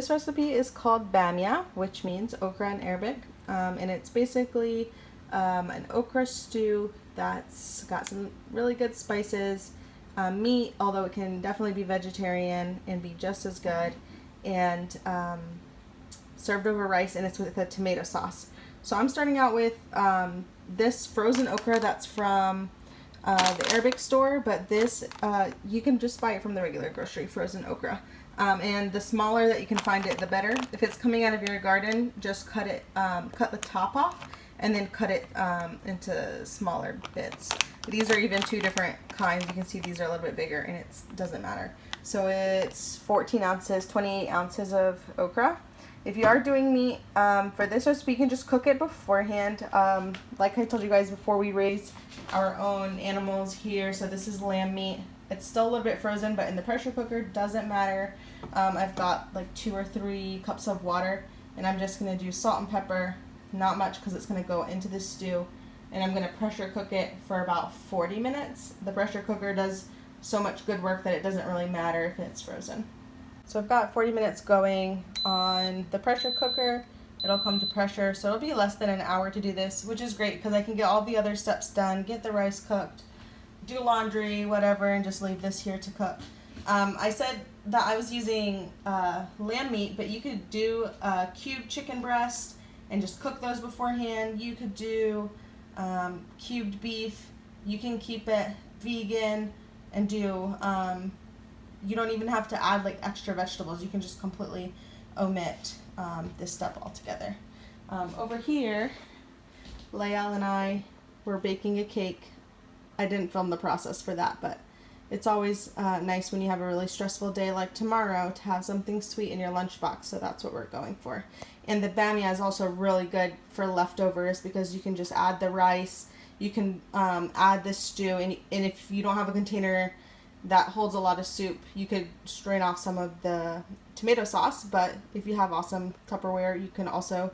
This recipe is called Bamya, which means okra in Arabic, and it's basically an okra stew that's got some really good spices, meat, although it can definitely be vegetarian and be just as good, and served over rice, and it's with a tomato sauce. So I'm starting out with this frozen okra that's from the Arabic store, but this you can just buy it from the regular grocery frozen okra. And the smaller that you can find it, the better. If it's coming out of your garden, just cut it, cut the top off, and then cut it into smaller bits. These are even two different kinds. You can see these are a little bit bigger, and it doesn't matter. So it's 14 ounces, 28 ounces of okra. If you are doing meat for this recipe, you can just cook it beforehand. Like I told you guys before, we raise our own animals here, so this is lamb meat. It's still a little bit frozen, but in the pressure cooker, doesn't matter. I've got like 2 or 3 cups of water, and I'm just going to do salt and pepper, not much because it's going to go into the stew, and I'm going to pressure cook it for about 40 minutes. The pressure cooker does so much good work that it doesn't really matter if it's frozen. So I've got 40 minutes going on the pressure cooker. It'll come to pressure, so it'll be less than an hour to do this, which is great because I can get all the other steps done, get the rice cooked, do laundry, whatever, and just leave this here to cook. I said that I was using lamb meat, but you could do cubed chicken breast and just cook those beforehand. You could do cubed beef. You can keep it vegan and do, you don't even have to add like extra vegetables. You can just completely omit this step altogether. Over here, Layal and I were baking a cake. I didn't film the process for that, but it's always nice when you have a really stressful day like tomorrow to have something sweet in your lunchbox, so that's what we're going for. And the bamya is also really good for leftovers because you can just add the rice, you can add the stew, and if you don't have a container that holds a lot of soup, you could strain off some of the tomato sauce, but if you have awesome Tupperware, you can also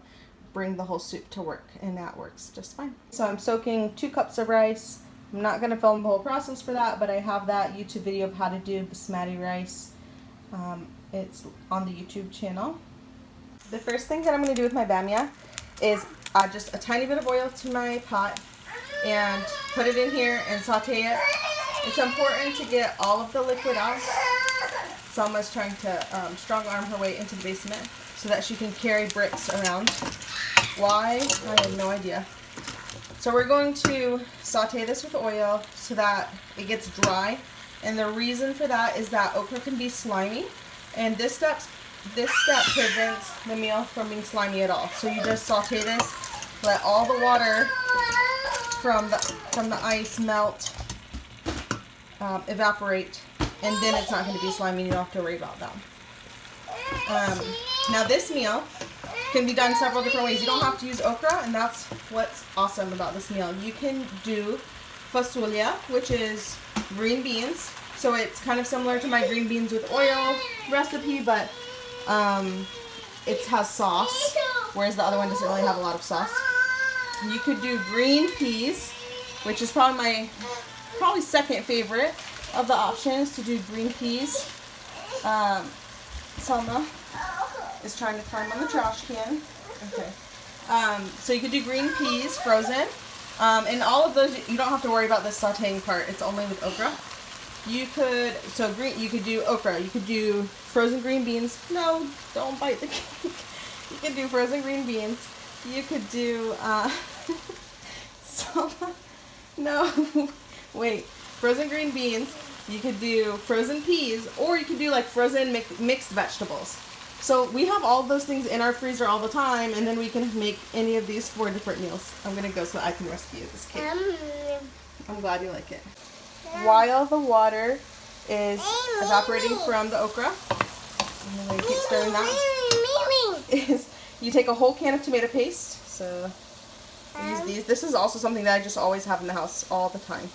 bring the whole soup to work, and that works just fine. So I'm soaking 2 cups of rice. I'm not going to film the whole process for that, but I have that YouTube video of how to do basmati rice. It's on the YouTube channel. The first thing that I'm going to do with my bamya is add just a tiny bit of oil to my pot and put it in here and saute it. It's important to get all of the liquid out. Selma's trying to strong arm her way into the basement so that she can carry bricks around. Why? I have no idea. So we're going to saute this with oil so that it gets dry. And the reason for that is that okra can be slimy. And this step prevents the meal from being slimy at all. So you just saute this, let all the water from the ice melt, evaporate, and then it's not going to be slimy and you don't have to worry about that. Now this meal can be done several different ways. You don't have to use okra, and that's what's awesome about this meal. You can do fasulia, which is green beans. So it's kind of similar to my green beans with oil recipe, but it has sauce, whereas the other one doesn't really have a lot of sauce. You could do green peas, which is probably my second favorite of the options to do green peas. Selma is trying to climb on the trash can. Okay. So you could do green peas, frozen. And all of those, you don't have to worry about the sauteing part. It's only with okra. You could do okra. You could do frozen green beans. No, don't bite the cake. You could do frozen green beans. You could do, no, wait. Frozen green beans. You could do frozen peas, or you could do like frozen mixed vegetables. So we have all of those things in our freezer all the time, and then we can make any of these 4 different meals. I'm going to go so I can rescue this cake. I'm glad you like it. While the water is evaporating from the okra, I'm going to keep stirring that, is you take a whole can of tomato paste. So I use these. This is also something that I just always have in the house all the time.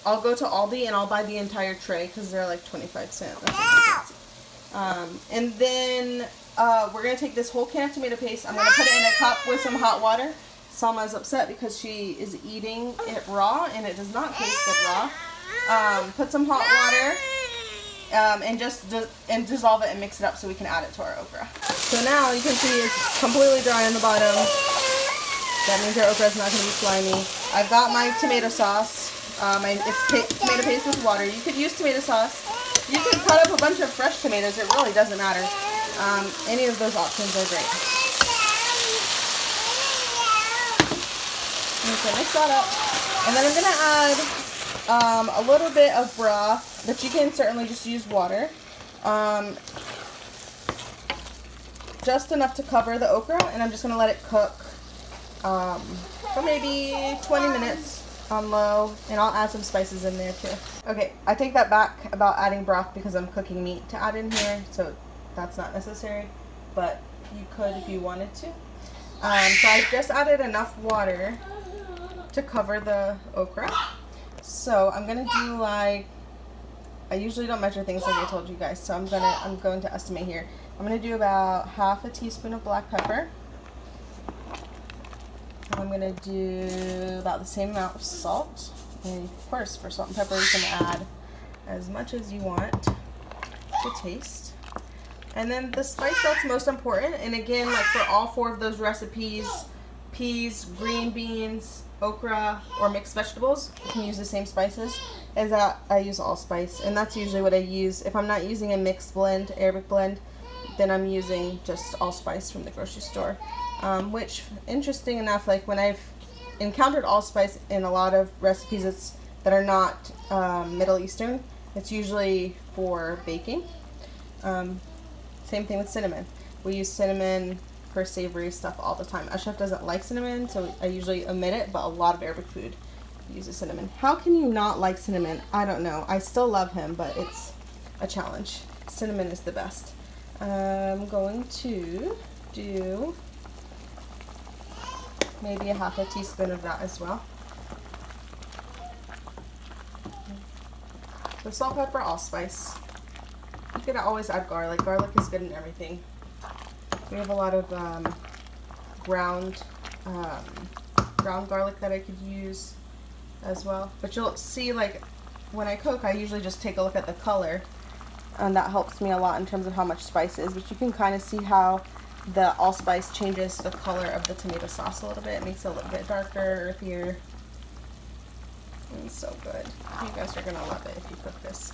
I'll go to Aldi and I'll buy the entire tray because they're like 25 cents. And then we're going to take this whole can of tomato paste. I'm going to put it in a cup with some hot water. Selma is upset because she is eating it raw and it does not taste good raw. Put some hot water and just dissolve it and mix it up so we can add it to our okra. So now you can see it's completely dry on the bottom. That means your okra is not going to be slimy. I've got my tomato sauce. It's tomato paste with water. You could use tomato sauce. You can cut up a bunch of fresh tomatoes. It really doesn't matter. Any of those options are great. Okay, mix that up. And then I'm going to add a little bit of broth, but you can certainly just use water. Just enough to cover the okra, and I'm just going to let it cook for maybe 20 minutes on low, and I'll add some spices in there too. Okay, I take that back about adding broth because I'm cooking meat to add in here, so that's not necessary, but you could if you wanted to. So I've just added enough water to cover the okra. So I'm gonna do like, I usually don't measure things like I told you guys, so I'm going to estimate here. I'm gonna do about half a teaspoon of black pepper. I'm going to do about the same amount of salt. And of course, for salt and pepper, you can add as much as you want to taste. And then the spice that's most important, and again, like for all 4 of those recipes, peas, green beans, okra, or mixed vegetables, you can use the same spices, is that I use allspice. And that's usually what I use. If I'm not using a mixed blend, Arabic blend, then I'm using just allspice from the grocery store. Which, interesting enough, like when I've encountered allspice in a lot of recipes that are not Middle Eastern, it's usually for baking. Same thing with cinnamon. We use cinnamon for savory stuff all the time. Ashraf doesn't like cinnamon, so I usually omit it, but a lot of Arabic food uses cinnamon. How can you not like cinnamon? I don't know. I still love him, but it's a challenge. Cinnamon is the best. I'm going to do maybe a half a teaspoon of that as well. So salt, pepper, allspice. You could always add garlic. Garlic is good in everything. We have a lot of ground garlic that I could use as well. But you'll see, like when I cook, I usually just take a look at the color, and that helps me a lot in terms of how much spice is. But you can kind of see how the allspice changes the color of the tomato sauce a little bit. It makes it a little bit darker, earthier. It's so good. You guys are gonna love it if you cook this.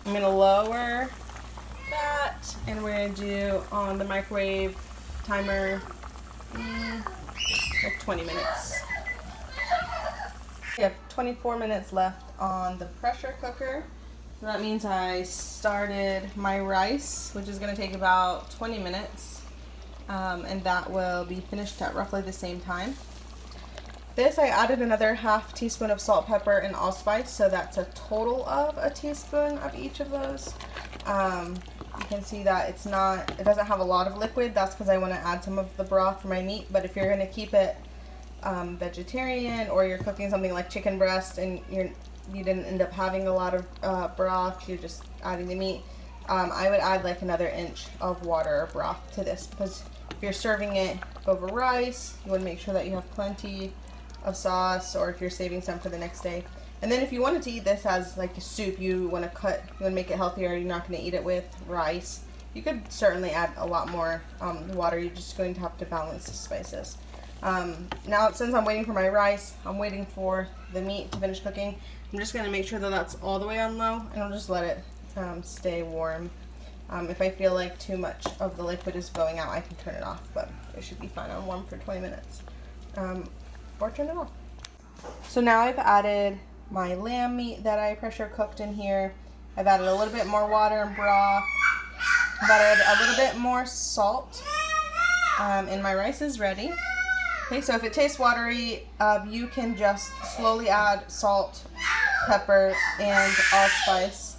I'm gonna lower that, and we're gonna do on the microwave timer like 20 minutes. We have 24 minutes left on the pressure cooker. So that means I started my rice, which is gonna take about 20 minutes. And that will be finished at roughly the same time. This, I added another half teaspoon of salt, pepper, and allspice, so that's a total of a teaspoon of each of those. You can see that it doesn't have a lot of liquid. That's because I want to add some of the broth for my meat. But if you're going to keep it vegetarian, or you're cooking something like chicken breast and you didn't end up having a lot of broth, you're just adding the meat, I would add like another inch of water or broth to this, because if you're serving it over rice, you want to make sure that you have plenty of sauce, or if you're saving some for the next day. And then if you wanted to eat this as like a soup, you want to make it healthier, you're not going to eat it with rice, you could certainly add a lot more water. You're just going to have to balance the spices. Now, since I'm waiting for my rice, I'm waiting for the meat to finish cooking. I'm just going to make sure that that's all the way on low, and I'll just let it stay warm. If I feel like too much of the liquid is going out, I can turn it off, but it should be fine on warm for 20 minutes. Or turn it off. So now I've added my lamb meat that I pressure cooked in here. I've added a little bit more water and broth. I've added a little bit more salt. And my rice is ready. Okay, so if it tastes watery, you can just slowly add salt, pepper, and allspice.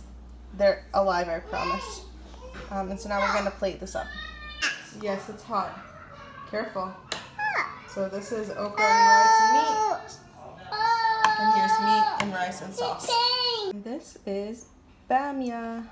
They're alive, I promise. And so now we're going to plate this up. Yes, it's hot. Careful. So this is okra and rice and meat. And here's meat and rice and sauce. And this is Bamya.